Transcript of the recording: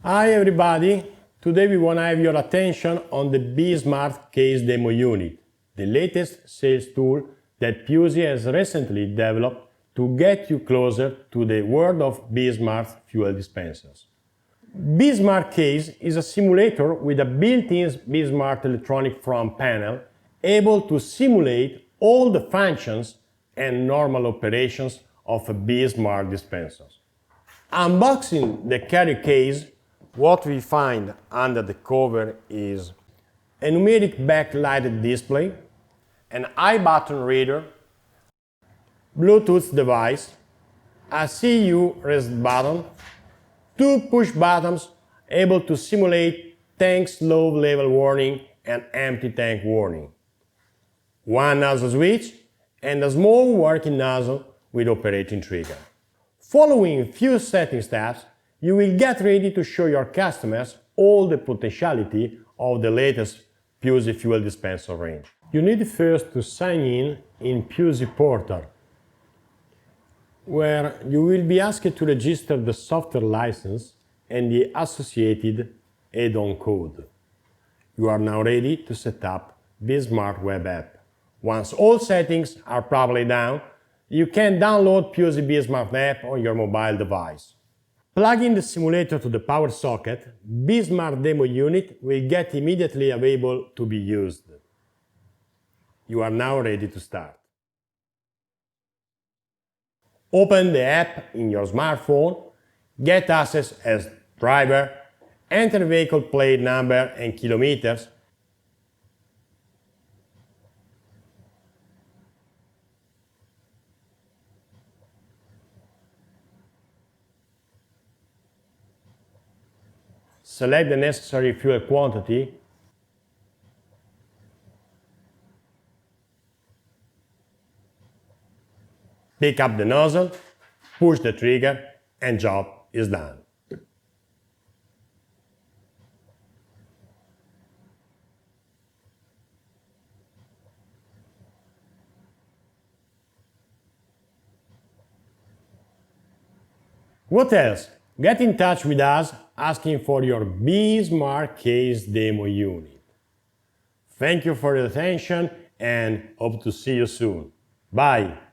Hi everybody! Today we want to have your attention on the B.SMART case demo unit, the latest sales tool that Piusi has recently developed to get you closer to the world of B.SMART fuel dispensers. B.SMART case is a simulator with a built-in B.SMART electronic front panel able to simulate all the functions and normal operations of a B.SMART dispenser. Unboxing the carrier case, what we find under the cover is a numeric backlighted display, an I-button reader, Bluetooth device, a CU reset button, two push buttons able to simulate tank slow level warning and empty tank warning, one nozzle switch, and a small working nozzle with operating trigger. Following a few setting steps, you will get ready to show your customers all the potentiality of the latest Piusi fuel dispenser range. You need first to sign in Piusi portal, where you will be asked to register the software license and the associated add-on code. You are now ready to set up B.SMART web app. Once all settings are properly done, you can download Piusi B.SMART app on your mobile device. Plugging the simulator to the power socket, B.SMART demo unit will get immediately available to be used. You are now ready to start. Open the app in your smartphone, get access as driver, enter vehicle plate number and kilometers, select the necessary fuel quantity, pick up the nozzle, push the trigger, and job is done. What else? Get in touch with us asking for your B.SMART case demo unit. Thank you for your attention and hope to see you soon. Bye!